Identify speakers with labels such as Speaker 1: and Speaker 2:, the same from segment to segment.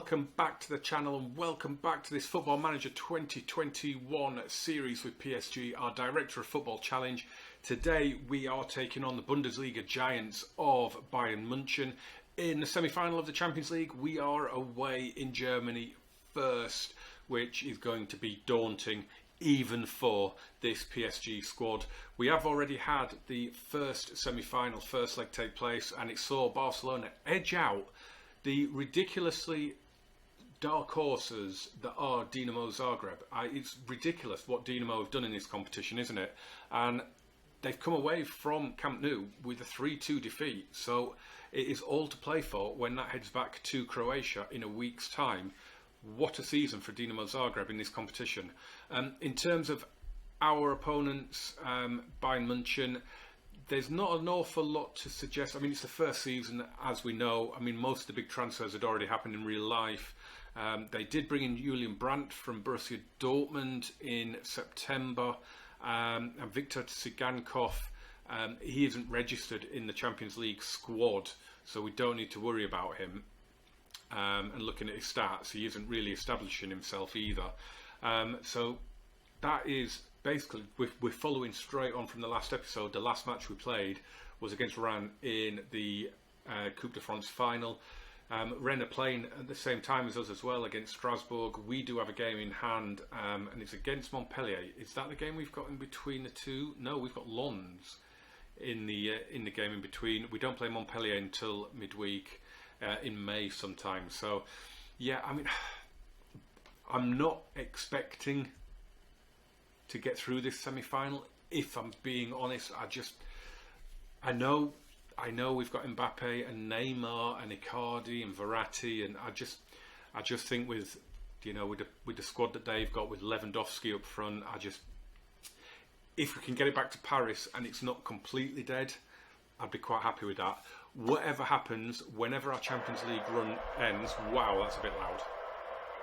Speaker 1: welcome back to the channel and welcome back to this Football Manager 2021 series with PSG, our Director of Football Challenge. Today we are taking on the Bundesliga giants of Bayern Munich. In the semi-final of the Champions League, we are away in Germany first, which is going to be daunting even for this PSG squad. We have already had the first semi-final, first leg take place, and it saw Barcelona edge out the ridiculously dark horses that are Dinamo Zagreb. It's ridiculous what Dinamo have done in this competition, isn't it? And they've come away from Camp Nou with a 3-2 defeat. So it is all to play for when that heads back to Croatia in a week's time. What a season for Dinamo Zagreb in this competition. In terms of our opponents, Bayern Munich, there's not an awful lot to suggest. I mean, it's the first season, as we know. I mean, most of the big transfers had already happened in real life. They did bring in Julian Brandt from Borussia Dortmund in September. And Viktor Tsigankov, he isn't registered in the Champions League squad, so we don't need to worry about him. And looking at his stats, he isn't really establishing himself either. So that is basically, we're following straight on from the last episode. The last match we played was against Rennes in the Coupe de France final. Rennes are playing at the same time as us as well against Strasbourg. We do have a game in hand, and it's against Montpellier. Is that the game we've got in between the two? No, we've got Lens in the game in between. We don't play Montpellier until midweek in May sometime. So, yeah, I mean, I'm not expecting to get through this semi-final. If I'm being honest, I know we've got Mbappe and Neymar and Icardi and Verratti, and I just think with the squad that they've got with Lewandowski up front, if we can get it back to Paris and it's not completely dead, I'd be quite happy with that. Whatever happens, whenever our Champions League run ends, wow, that's a bit loud.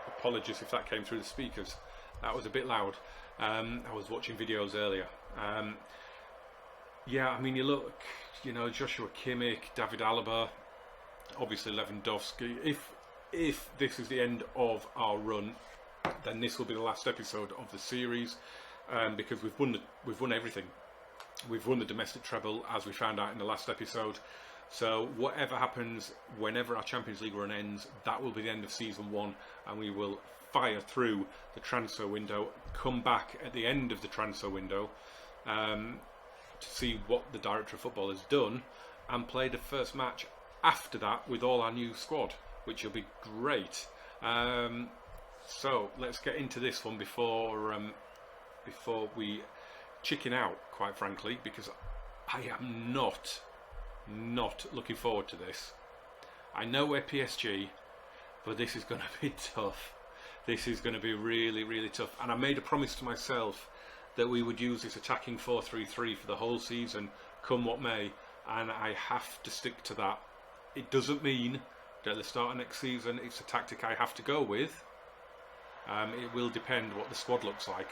Speaker 1: Apologies if that came through the speakers. That was a bit loud. I was watching videos earlier. Yeah, I mean, you look, Joshua Kimmich, David Alaba, obviously Lewandowski. If this is the end of our run, then this will be the last episode of the series, because we've won everything. We've won the domestic treble, as we found out in the last episode. So whatever happens, whenever our Champions League run ends, that will be the end of season one, and we will fire through the transfer window, come back at the end of the transfer window to see what the Director of Football has done, and play the first match after that with all our new squad, which will be great. So let's get into this one before we chicken out, quite frankly, because I am not looking forward to this. I know we're PSG, but this is going to be tough. This is going to be really, really tough. And I made a promise to myself that we would use this attacking 4-3-3 for the whole season, come what may, and I have to stick to that. It doesn't mean that at the start of next season it's a tactic I have to go with. It will depend what the squad looks like,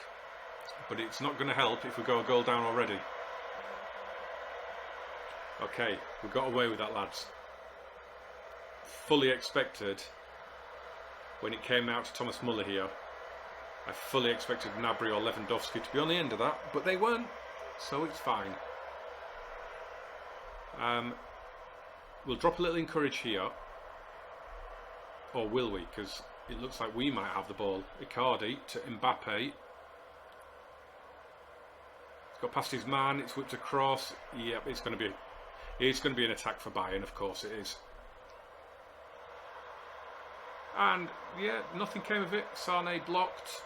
Speaker 1: but it's not going to help if we go a goal down already. Okay, we got away with that, lads. Fully expected, when it came out to Thomas Muller here, I fully expected Gnabry or Lewandowski to be on the end of that, but they weren't, so it's fine. We'll drop a little encourage here, or will we? Because it looks like we might have the ball. Icardi to Mbappe. He's got past his man. It's whipped across. Yep, it's going to be an attack for Bayern, of course it is. And yeah, nothing came of it. Sane blocked.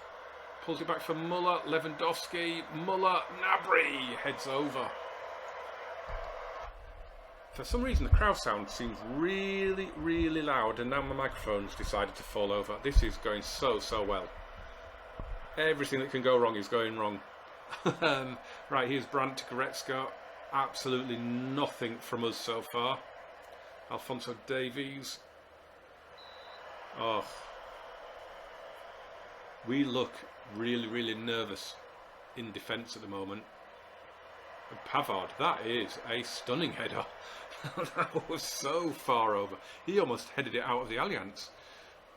Speaker 1: Pulls it back for Muller. Lewandowski. Muller. Gnabry heads over. For some reason, the crowd sound seems really, really loud, and now my microphone's decided to fall over. This is going so well. Everything that can go wrong is going wrong. Right, here's Brandt to Goretzka. Absolutely nothing from us so far. Alphonso Davies. Oh, we look really, really nervous in defence at the moment. And Pavard, that is a stunning header. That was so far over. He almost headed it out of the Allianz.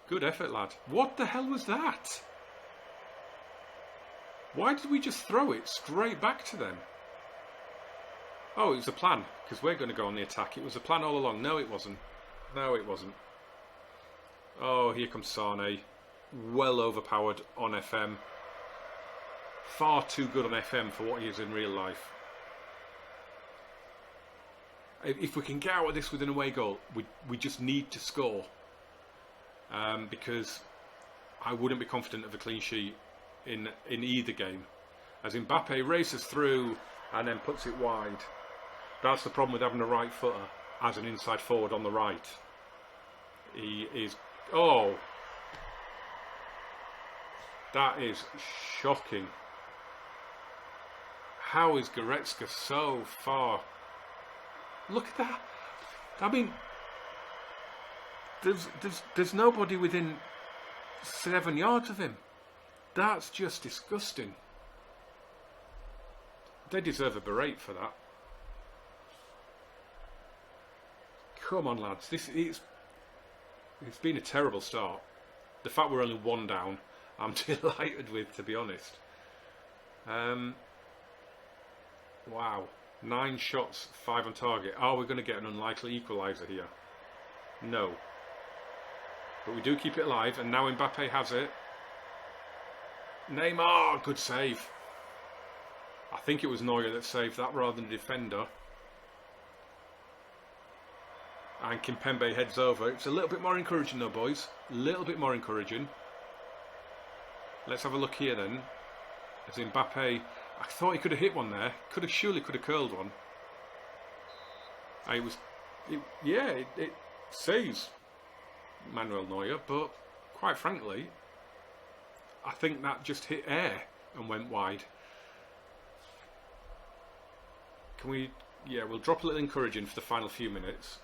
Speaker 1: Good effort, lad. What the hell was that? Why did we just throw it straight back to them? Oh, it was a plan, because we're going to go on the attack. It was a plan all along. No, it wasn't. No, it wasn't. Oh, here comes Sane. Well overpowered on FM. Far too good on FM for what he is in real life. If we can get out of this with an away goal, we just need to score. Because I wouldn't be confident of a clean sheet in either game. As Mbappe races through and then puts it wide. That's the problem with having a right footer as an inside forward on the right. He is... Oh! That is shocking. How is Goretzka so far? Look at that. I mean, there's nobody within 7 yards of him. That's just disgusting. They deserve a berate for that. Come on, lads. It's been a terrible start. The fact we're only 1 down, I'm delighted with, to be honest. Wow. 9 shots, 5 on target. Are we going to get an unlikely equaliser here? No. But we do keep it alive, and now Mbappe has it. Neymar, good save. I think it was Neuer that saved that rather than the defender. And Kimpembe heads over. It's a little bit more encouraging though, boys. A little bit more encouraging. Let's have a look here then. As Mbappe, I thought he could have hit one there. Surely could have curled one. It saves Manuel Neuer, but quite frankly, I think that just hit air and went wide. Can we... Yeah, we'll drop a little encouraging for the final few minutes.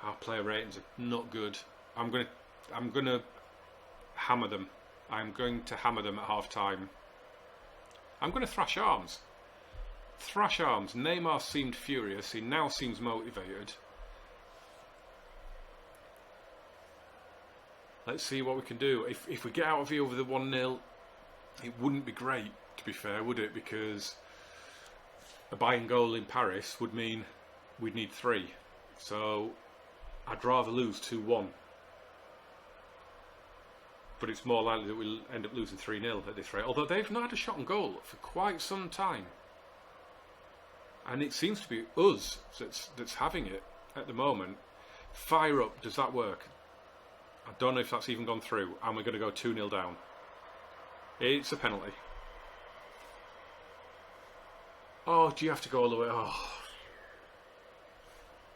Speaker 1: Our player ratings are not good. I'm gonna hammer them. I'm going to hammer them at half time. I'm going to thrash arms. Thrash arms. Neymar seemed furious. He now seems motivated. Let's see what we can do. If we get out of here with the 1-0, it wouldn't be great, to be fair, would it? Because a Bayern goal in Paris would mean we'd need 3. So I'd rather lose 2-1. But it's more likely that we'll end up losing 3-0 at this rate. Although they've not had a shot on goal for quite some time. And it seems to be us that's having it at the moment. Fire up, does that work? I don't know if that's even gone through. And we're going to go 2-0 down. It's a penalty. Oh, do you have to go all the way? Oh.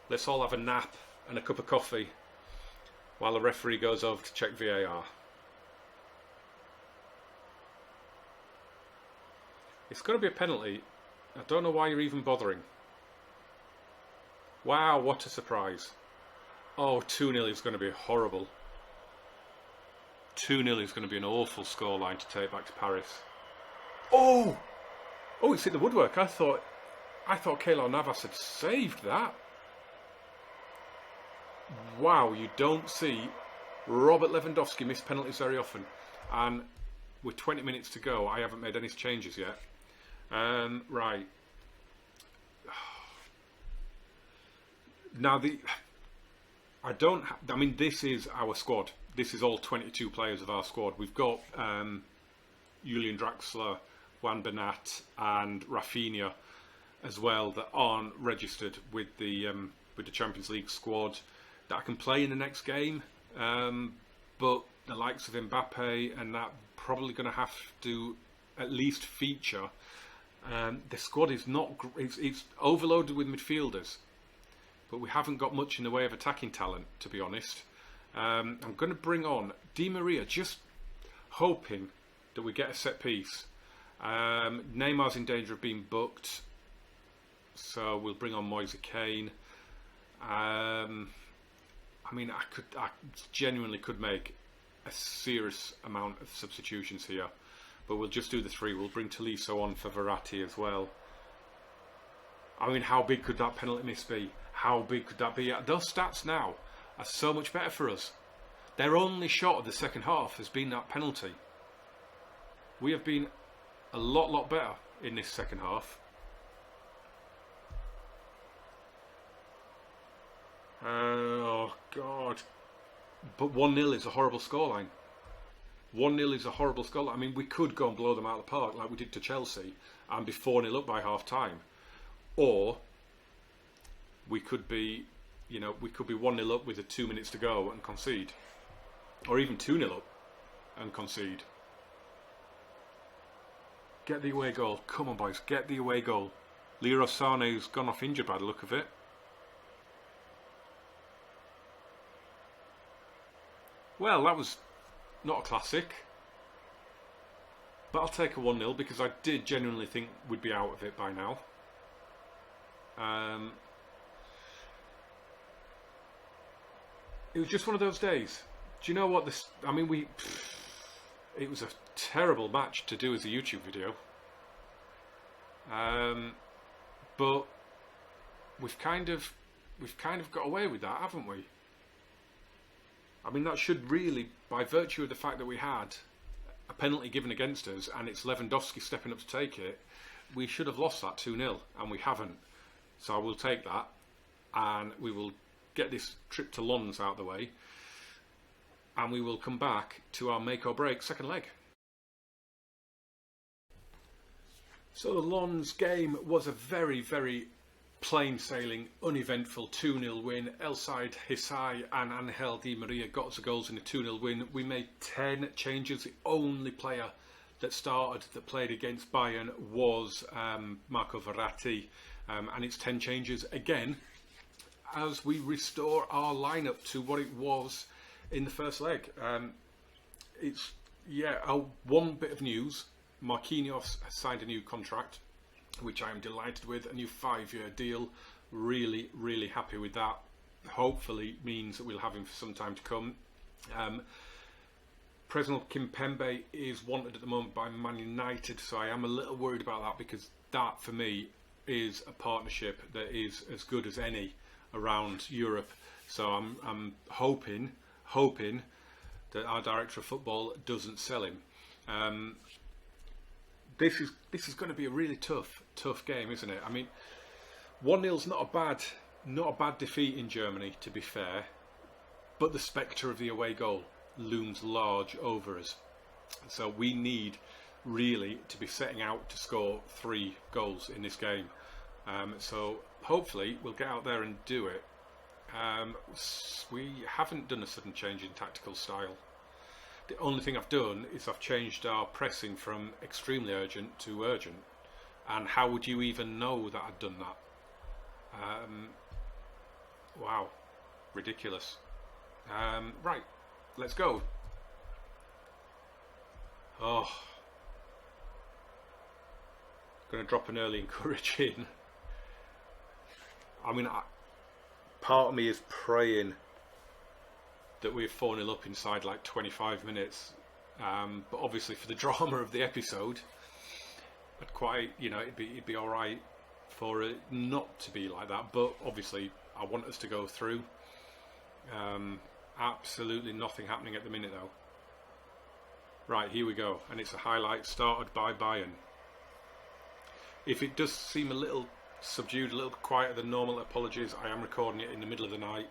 Speaker 1: Let's all have a nap and a cup of coffee while the referee goes over to check VAR. It's got to be a penalty. I don't know why you're even bothering. Wow, what a surprise. Oh, 2-0 is going to be horrible. 2-0 is going to be an awful scoreline to take back to Paris. Oh! Oh, it's hit the woodwork. I thought Keylor Navas had saved that. Wow, you don't see Robert Lewandowski miss penalties very often. And with 20 minutes to go, I haven't made any changes yet. Right. Now this is our squad. This is all 22 players of our squad. We've got Julian Draxler, Juan Bernat, and Rafinha as well that aren't registered with the Champions League squad that can play in the next game. But the likes of Mbappe and that probably going to have to at least feature. The squad is not. It's overloaded with midfielders, but we haven't got much in the way of attacking talent, to be honest. I'm going to bring on Di Maria, just hoping that we get a set piece. Neymar's in danger of being booked, so we'll bring on Moise Kean. I genuinely could make a serious amount of substitutions here, but we'll just do the 3. We'll bring Tolisso on for Verratti as well. I mean, how big could that penalty miss be? How big could that be? Those stats now are so much better for us. Their only shot of the second half has been that penalty. We have been a lot better in this second half. Oh God. But 1-0 is a horrible scoreline. 1-0 is a horrible scoreline. I mean, we could go and blow them out of the park like we did to Chelsea and be 4-0 up by half time. Or we could be, you know, we could be 1-0 up with 2 minutes to go and concede. Or even 2-0 up and concede. Get the away goal. Come on, boys, get the away goal. Leroy Sané's gone off injured by the look of it. Well, that was not a classic. But I'll take a 1-0 because I did genuinely think we'd be out of it by now. It was just one of those days. Do you know what this... I mean, it was a terrible match to do as a YouTube video. But we've kind of got away with that, haven't we? I mean, that should really, by virtue of the fact that we had a penalty given against us and it's Lewandowski stepping up to take it, we should have lost that 2-0 and we haven't. So I will take that and we will get this trip to Lons out of the way and we will come back to our make or break second leg. So the Lons game was a very plain sailing, uneventful 2-0 win. El Said Hissai and Angel Di Maria got us the goals in a 2-0 win. We made 10 changes. The only player that played against Bayern was Marco Verratti, and it's 10 changes again as we restore our lineup to what it was in the first leg. One bit of news: Marquinhos has signed a new contract, which I am delighted with, a new 5-year deal. Really happy with that. Hopefully means that we'll have him for some time to come. Presnel Kimpembe is wanted at the moment by Man United, so I am a little worried about that because that for me is a partnership that is as good as any around Europe. So I'm hoping that our director of football doesn't sell him. This is going to be a really tough game, isn't it? I mean, 1-0's not a bad defeat in Germany, to be fair, but the spectre of the away goal looms large over us. So we need really to be setting out to score 3 goals in this game. So hopefully we'll get out there and do it. We haven't done a sudden change in tactical style. The only thing I've done is I've changed our pressing from extremely urgent to urgent. And how would you even know that I'd done that? Wow, ridiculous. Right, let's go. Oh, going to drop an early encouraging. I mean, part of me is praying that we're 4-0 up inside like 25 minutes, but obviously for the drama of the episode, I'd quite, it'd be all right for it not to be like that. But obviously, I want us to go through. Absolutely nothing happening at the minute though. Right, here we go, and it's a highlight started by Bayern. If it does seem a little subdued, a little quieter than normal, apologies. I am recording it in the middle of the night.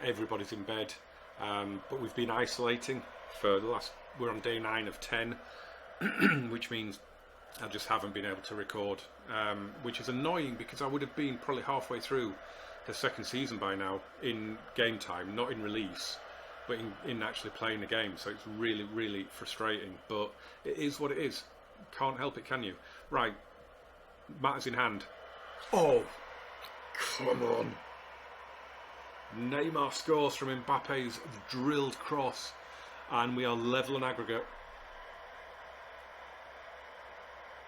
Speaker 1: Everybody's in bed. But we've been isolating for we're on day 9 of 10, which means I just haven't been able to record, which is annoying because I would have been probably halfway through the second season by now in game time, not in release, but in actually playing the game. So it's really frustrating, but it is what it is. Can't help it, can you? Right, matters in hand. Oh, come on. Neymar scores from Mbappe's drilled cross, and we are level on aggregate.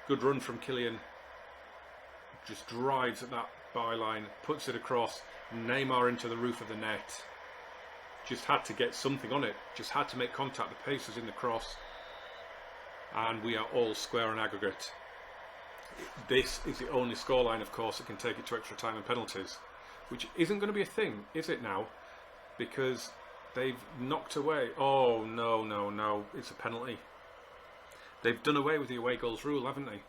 Speaker 1: Good run from Kylian. Just drives at that byline, puts it across. Neymar into the roof of the net. Just had to get something on it. Just had to make contact. The pace was in the cross, and we are all square on aggregate. this is the only scoreline, of course, that can take it to extra time and penalties, which isn't going to be a thing, is it now? Because they've knocked away. Oh, no, no, no. It's a penalty. They've done away with the away goals rule, haven't they?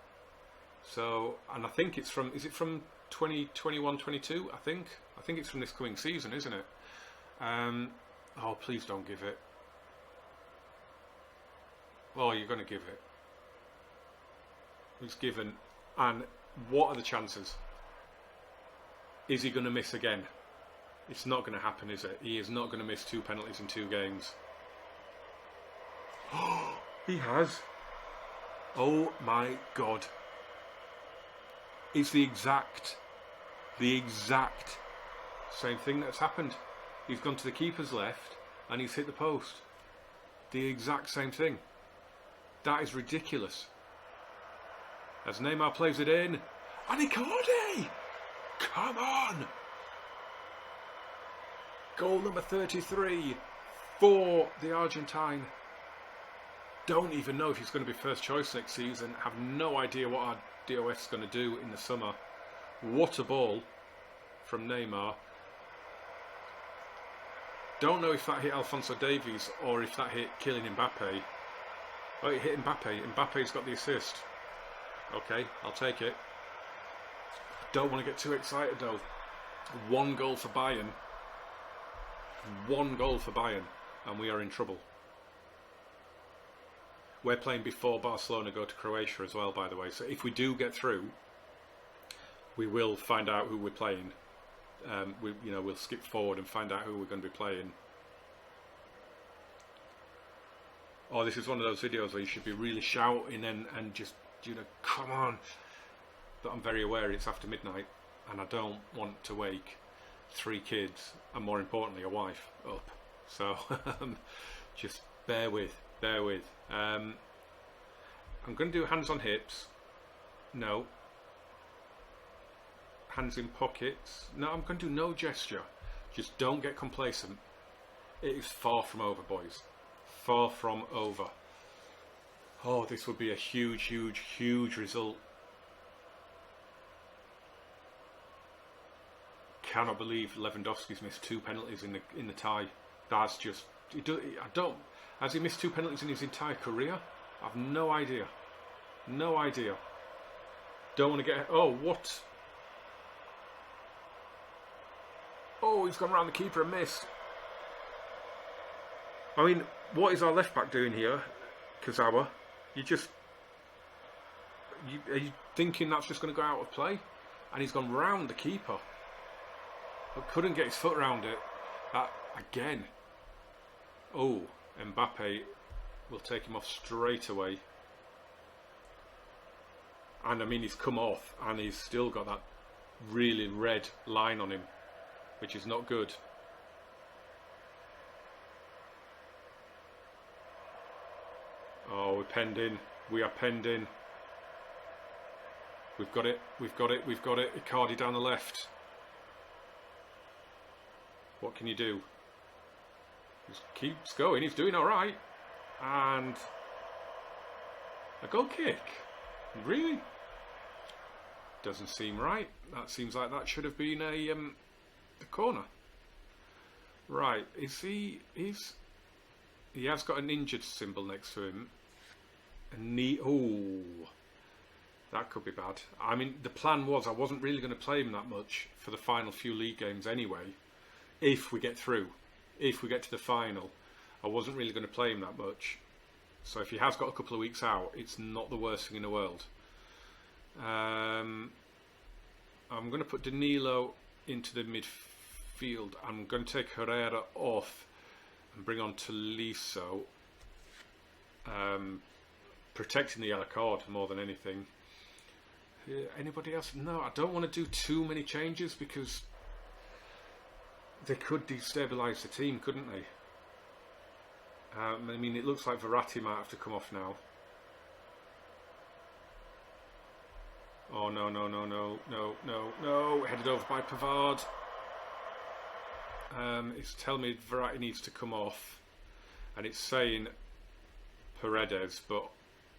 Speaker 1: So, and I think it's from, is it from 2021-22? I think it's from this coming season, isn't it? Oh, please don't give it. Oh, you're going to give it. He's given. And what are the chances? Is he going to miss again? It's not going to happen, is it? He is not going to miss 2 penalties in 2 games. Oh, he has. Oh my God. It's the exact same thing that's happened. He's gone to the keeper's left and he's hit the post. The exact same thing. That is ridiculous. As Neymar plays it in. And Icardi! Come on! Goal number 33 for the Argentine. Don't even know if he's going to be first choice next season. Have no idea what our DOS is going to do in the summer. What a ball from Neymar. Don't know if that hit Alphonso Davies or if that hit Kylian Mbappe. Oh, it hit Mbappe. Mbappe's got the assist. Okay, I'll take it. Don't want to get too excited though. 1 goal for Bayern. 1 goal for Bayern, and we are in trouble. We're playing before Barcelona go to Croatia as well, by the way. So if we do get through, we will find out who we're playing. We'll skip forward and find out who we're going to be playing. Oh, this is one of those videos where you should be really shouting and just, come on. But I'm very aware it's after midnight, and I don't want to wake 3 kids, and more importantly, a wife up. So just bear with. I'm going to do hands on hips. No. Hands in pockets. No, I'm going to do no gesture. Just don't get complacent. It is far from over, boys. Far from over. Oh, this would be a huge result. Cannot believe Lewandowski's missed 2 penalties in the tie. That's just. Has he missed 2 penalties in his entire career? I've no idea. No idea. Don't want to get. Oh, what? Oh, he's gone around the keeper and missed. I mean, what is our left back doing here, Kazawa? Are you thinking that's just going to go out of play? And he's gone round the keeper. But couldn't get his foot around it. Again. Oh, Mbappe will take him off straight away. And I mean, he's come off and he's still got that really red line on him, which is not good. Oh, we're penned in. We are penned in. We've got it. Icardi down the left. What can you do? Just keeps going. He's doing all right. And a goal kick. Really? Doesn't seem right. That seems like that should have been a corner. Right. He has got an injured symbol next to him. That could be bad. I mean, the plan was I wasn't really going to play him that much for the final few league games anyway. If we get through, if we get to the final, I wasn't really going to play him that much. So if he has got a couple of weeks out, it's not the worst thing in the world. I'm going to put Danilo into the midfield. I'm going to take Herrera off and bring on Tolisso. Protecting the yellow card more than anything. Anybody else? No, I don't want to do too many changes because they could destabilise the team, couldn't they? I mean, it looks like Verratti might have to come off now. Oh, no. Headed over by Pavard. It's telling me Verratti needs to come off. And it's saying Paredes, but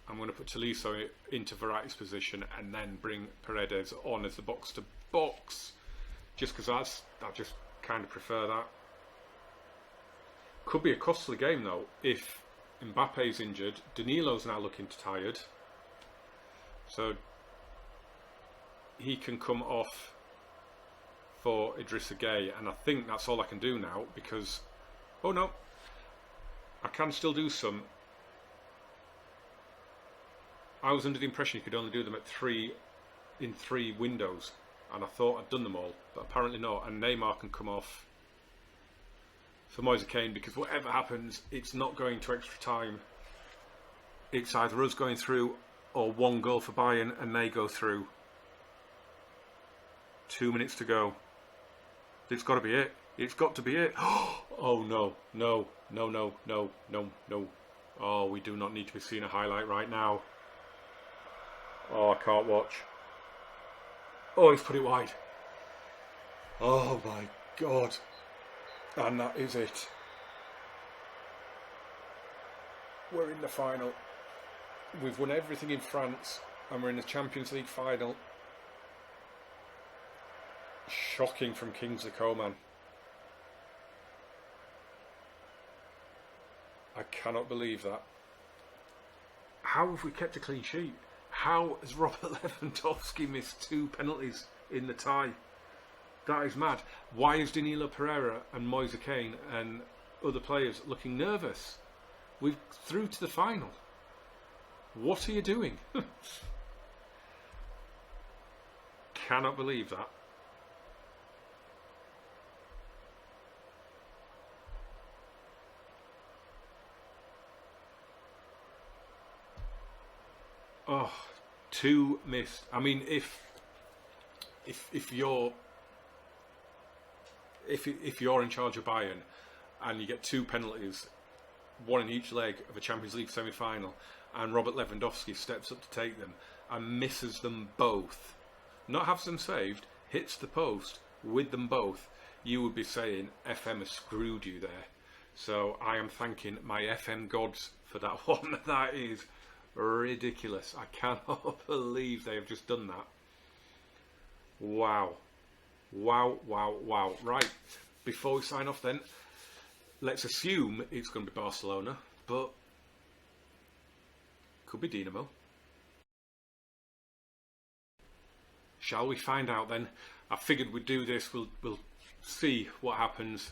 Speaker 1: I'm going to put Tolisso into Verratti's position and then bring Paredes on as the box-to-box, just because I just kind of prefer that. Could be a costly game though if Mbappe's injured. Danilo's now looking tired, so he can come off for Idrissa Gueye, and I think that's all I can do now because, oh no, I can still do some. I was under the impression you could only do them in three windows, and I thought I'd done them all, but apparently not. And Neymar can come off for Moise Kean, because whatever happens, it's not going to extra time. It's either us going through or one goal for Bayern and they go through. 2 minutes to go. It's got to be it. It's got to be it. Oh no, no, no, no, no, no, no. Oh, we do not need to be seeing a highlight right now. Oh, I can't watch. Oh, he's put it wide. Oh my God. And that is it. We're in the final. We've won everything in France and we're in the Champions League final. Shocking from Kingsley Coman. I cannot believe that. How have we kept a clean sheet? How has Robert Lewandowski missed 2 penalties in the tie? That is mad. Why is Danilo Pereira and Moise Kean and other players looking nervous? We're through to the final. What are you doing? Cannot believe that. Oh, 2 missed. I mean, if you're in charge of Bayern and you get 2 penalties, one in each leg of a Champions League semi-final, and Robert Lewandowski steps up to take them and misses them both, not has them saved, hits the post with them both, you would be saying FM has screwed you there. So I am thanking my FM gods for that one. That is ridiculous. I cannot believe they have just done that. Wow. Wow, wow, wow. Right, before we sign off then, let's assume it's going to be Barcelona, but could be Dinamo. Shall we find out then? I figured we'd do this. We'll see what happens.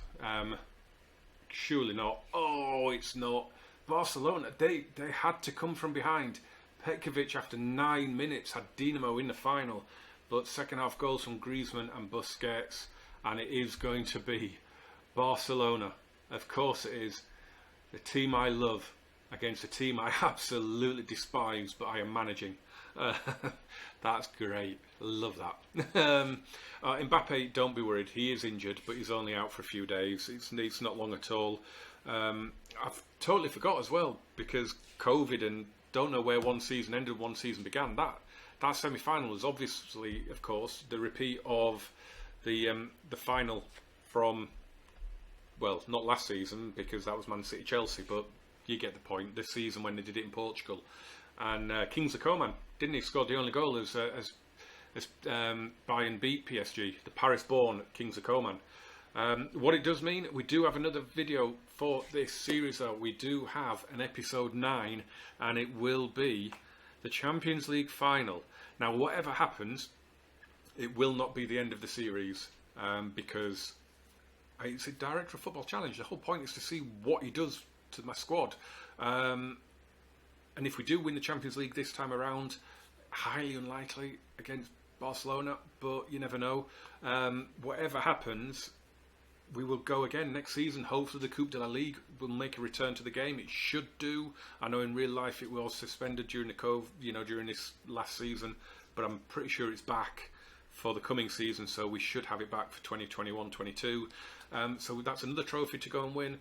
Speaker 1: Surely not. Oh, it's not. Barcelona, they had to come from behind. Petkovic, after 9 minutes, had Dinamo in the final. But second half goals from Griezmann and Busquets, and it is going to be Barcelona. Of course it is. The team I love against a team I absolutely despise, but I am managing. That's great. Love that. Mbappe, don't be worried. He is injured, but he's only out for a few days. It's not long at all. I've totally forgot as well, because COVID, and don't know where one season ended, one season began. That semi-final was obviously, of course, the repeat of the final from, well, not last season, because that was Man City Chelsea, but you get the point. This season when they did it in Portugal, and Kingsley Coman, didn't he, scored the only goal as Bayern beat PSG, the Paris-born Kingsley Coman. What it does mean, we do have another video for this series though. We do have an episode 9, and it will be the Champions League final. Now, whatever happens, it will not be the end of the series, because it's a Director of Football Challenge. The whole point is to see what he does to my squad. And if we do win the Champions League this time around, highly unlikely against Barcelona, but you never know. Whatever happens, we will go again next season. Hopefully the Coupe de la Ligue will make a return to the game. It should do. I know in real life it was suspended during the during this last season, but I'm pretty sure it's back for the coming season, so we should have it back for 2021-22. So that's another trophy to go and win,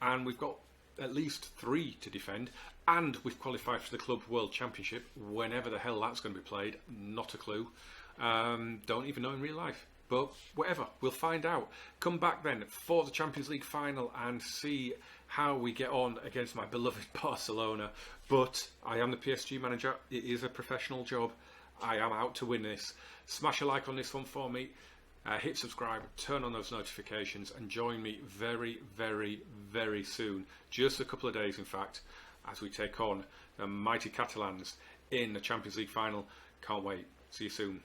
Speaker 1: and we've got at least 3 to defend, and we've qualified for the Club World Championship, whenever the hell that's going to be played. Not a clue. Don't even know in real life. But whatever, we'll find out. Come back then for the Champions League final and see how we get on against my beloved Barcelona. But I am the PSG manager. It is a professional job. I am out to win this. Smash a like on this one for me. Hit subscribe, turn on those notifications, and join me very, very, very soon. Just a couple of days, in fact, as we take on the mighty Catalans in the Champions League final. Can't wait. See you soon.